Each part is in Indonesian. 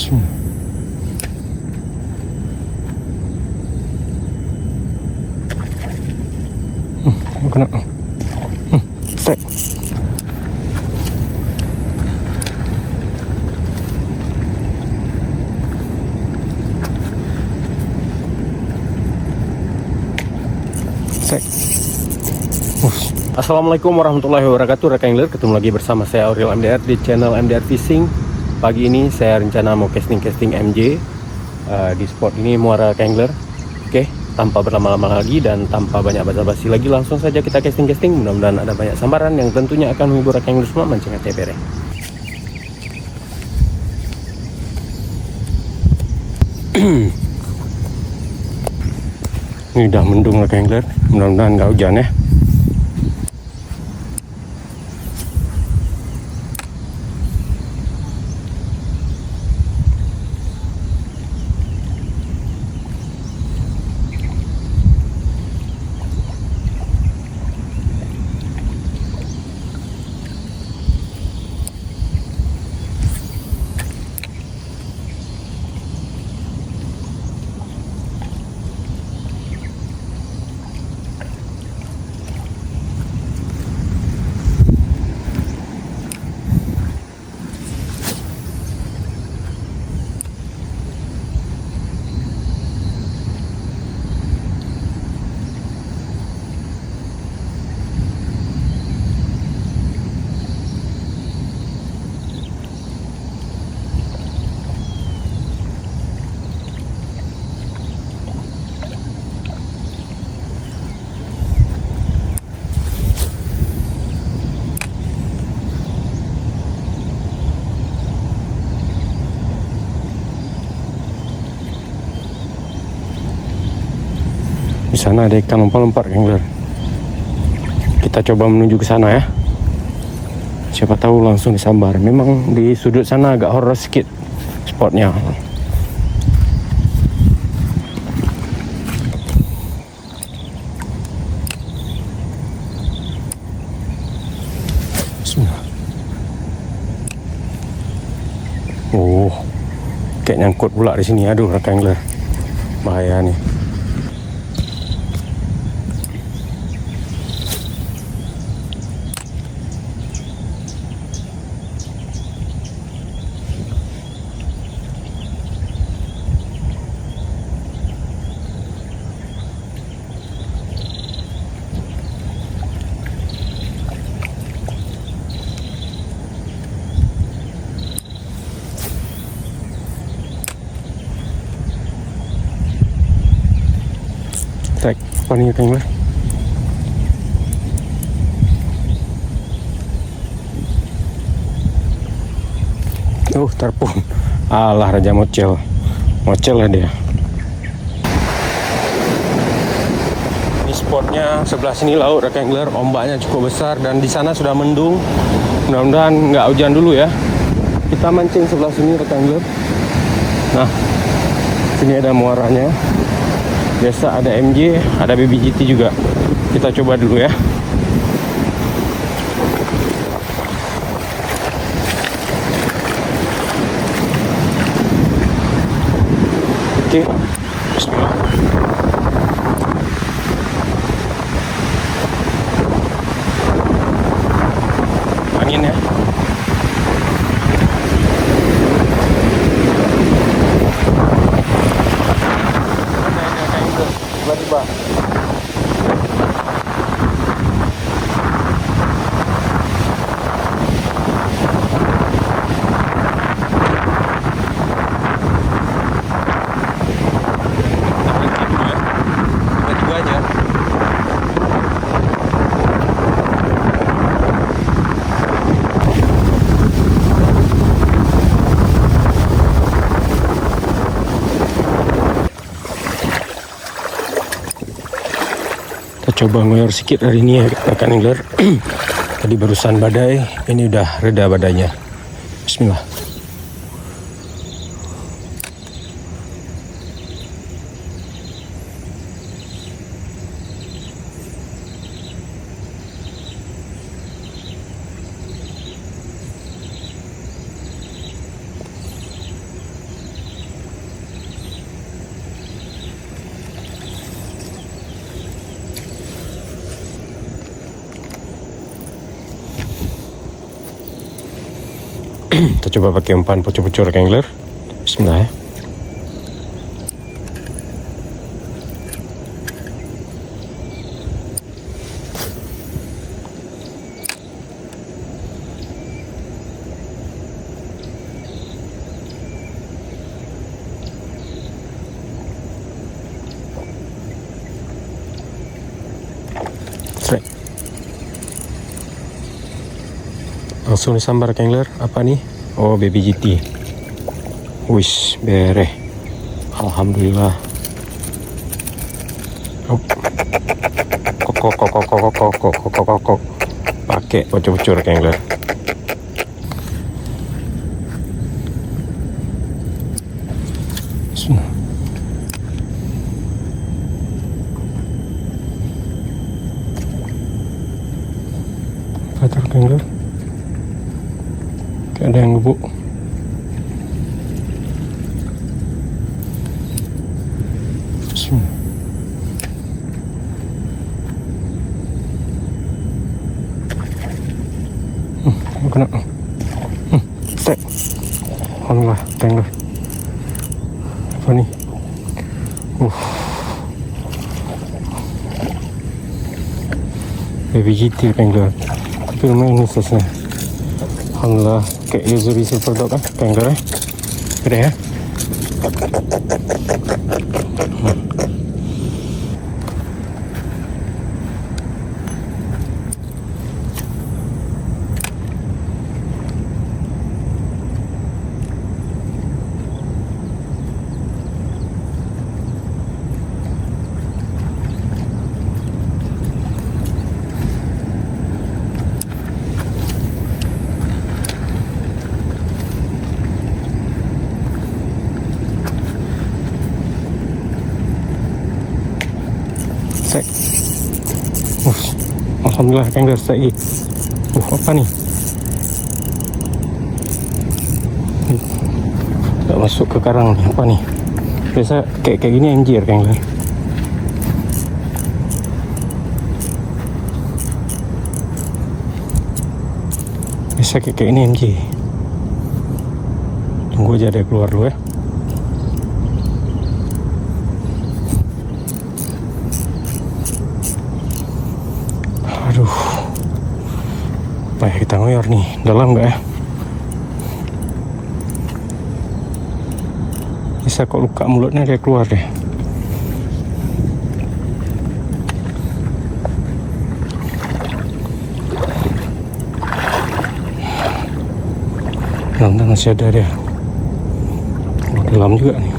Kena. Strike. Assalamualaikum warahmatullahi wabarakatuh, rekan angler. Ketemu lagi bersama saya Aurel MDR di channel MDR Fishing. Pagi ini saya rencana mau casting MJ di spot ini Muara Angler. Oke, tanpa berlama-lama lagi dan tanpa banyak basa-basi lagi, langsung saja kita casting. Mudah-mudahan ada banyak sambaran yang tentunya akan menghibur rekan angler semua mancing TPR. Ini udah mendung rekan angler, mudah-mudahan nggak hujan ya. Di sana ada ikan lompat-lompat angler. Kita coba menuju ke sana ya. Siapa tahu langsung disambar. Memang di sudut sana agak horor sedikit spotnya. Bismillah. Oh, kayak nyangkut pula di sini. Aduh, rekan angler. Bahaya nih. Strike. Apa nih rekan angler? Terpun. Alah, raja mocel lah dia. Ini spotnya sebelah sini laut rekan angler, ombaknya cukup besar dan di sana sudah mendung. Mudah-mudahan nggak hujan dulu ya. Kita mancing sebelah sini rekan angler. Nah, sini ada muaranya. Biasa ada MJ, ada BBGT juga. Kita coba dulu ya. Oke, bismillah. Angin ya. Tiba-tiba. Kita coba ngoyor sedikit hari ini ya rekan angler. Tadi barusan badai, ini udah reda badainya. Bismillah. Kita coba pakai umpan pucuk-pucuk angler. Bismillah ya. Strike. Langsung disambar angler. Apa nih? Oh, baby GT. Wish, bereh. Alhamdulillah. Oh. Kok. Pakai pucuk-pucuk angler. Bismillah. Pacar angler. Kayak ada yang ngebuk. Bismillah. Kena. Tek. Alhamdulillah, angler. Apa nih? Baby GT angler. Tapi lumayan ini size-nya. Alhamdulillah, kayak Yuzuri Silver Dog kan, angler ya. Gede ya. Alhamdulillah angler lagi. Apa nih? Gak masuk ke karang nih. Apa nih? Biasa kayak gini anjir angler. Bisa kayak ini anjir. Tunggu aja dia keluar dulu ya. Aduh, payah kita ngoyor nih, dalam nggak ya? Bisa kok luka mulutnya dia keluar deh. Dalam masih ada dia. Oh, dalam juga nih.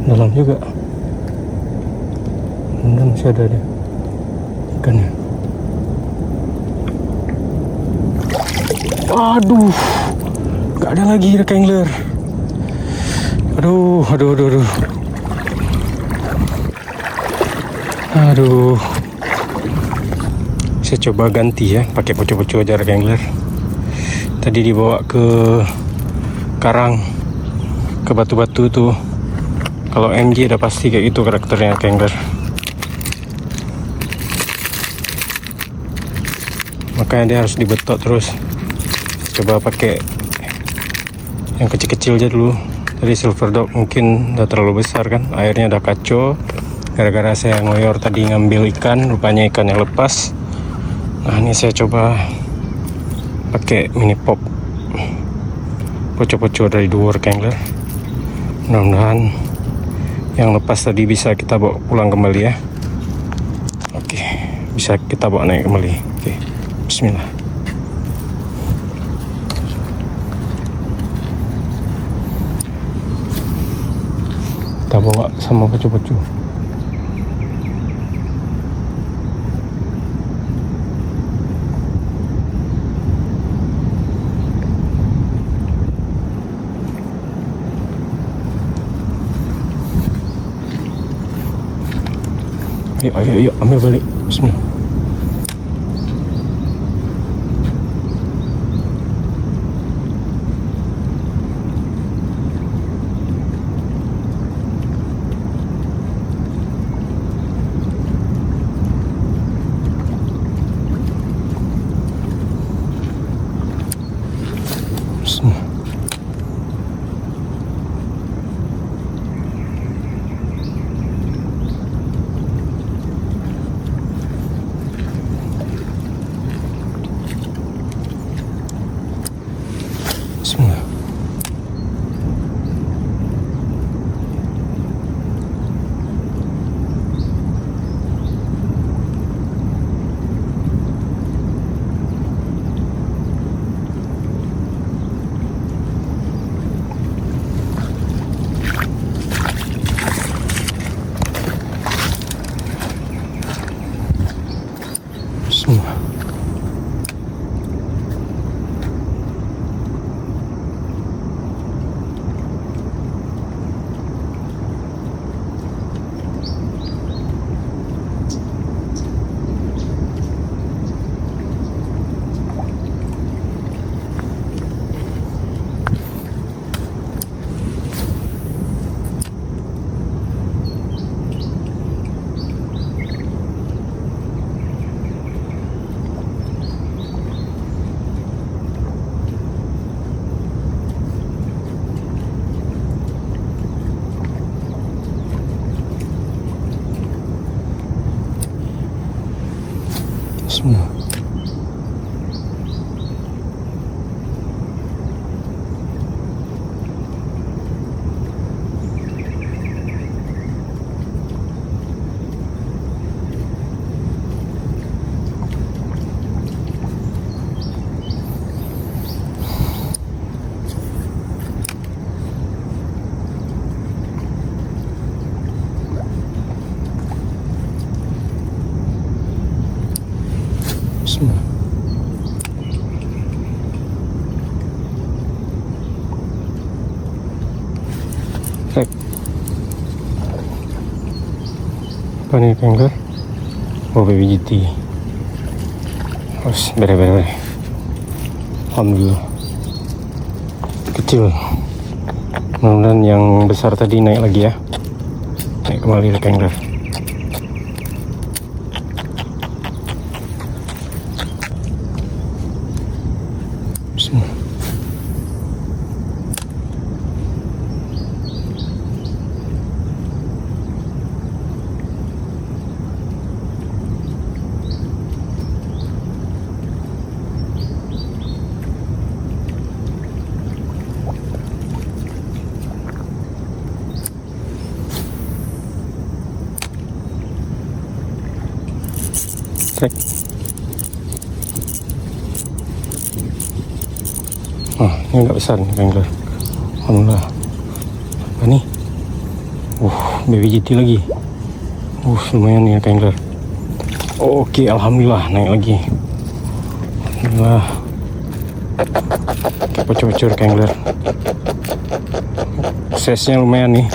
Dalam juga. Dan masih ada deh ikannya. Aduh, gak ada lagi rekan angler. Aduh. Saya coba ganti ya, pakai pucuk-pucuk aja rekan angler. Tadi dibawa ke karang, ke batu-batu tuh. Kalau MG udah pasti kayak gitu karakternya angler. Makanya dia harus dibetok terus. Coba pakai yang kecil-kecil aja dulu. Tadi Silver Dog mungkin udah terlalu besar kan, airnya udah kacau. Gara-gara saya ngoyor tadi ngambil ikan, rupanya ikan yang lepas. Nah ini saya coba pakai mini pop pucuk-pucuk dari luar angler. Mudah-mudahan yang lepas tadi bisa kita bawa pulang kembali ya. Oke, bisa kita bawa naik kembali. Oke, bismillah. Kita bawa sama pucuk-pucuk. Ayo, ambil balik. Bismillah. Bismillah. Bismillah. Bismillah. Bismillah. Baik. Apa nih angler? Oh, baby GT. Bere. Alhamdulillah. Kecil. Mudah-mudahan yang besar tadi naik lagi ya. Naik kembali angler. Bismillah. Cek. Ini nggak besar nih angler. Alhamdulillah. Apa nih? Baby GT lagi. Lumayan nih angler. Oke, alhamdulillah naik lagi. Alhamdulillah. Kepocor-pocor angler. Size-nya lumayan nih.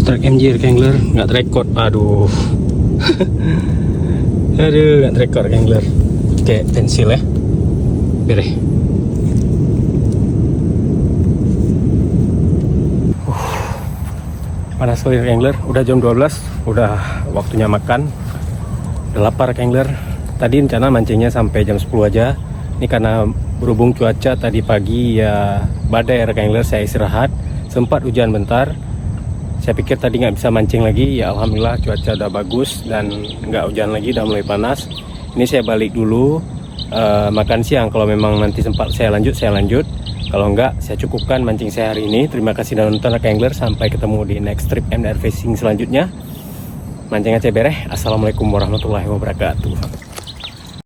Strike MJ angler nggak record, aduh. Nggak record angler. Kayak pensil ya, bere. Panas sekali angler. Udah jam 12, udah waktunya makan. Udah lapar angler. Tadi rencana mancingnya sampai jam 10 aja. Ini karena berhubung cuaca tadi pagi ya badai angler, saya istirahat. Sempat hujan bentar. Saya pikir tadi nggak bisa mancing lagi, ya alhamdulillah cuaca udah bagus dan nggak hujan lagi, udah mulai panas. Ini saya balik dulu makan siang. Kalau memang nanti sempat saya lanjut. Kalau nggak, saya cukupkan mancing saya hari ini. Terima kasih sudah nonton angler. Sampai ketemu di next trip MDR Fishing selanjutnya. Mancing Aceh Bereh. Assalamualaikum warahmatullahi wabarakatuh.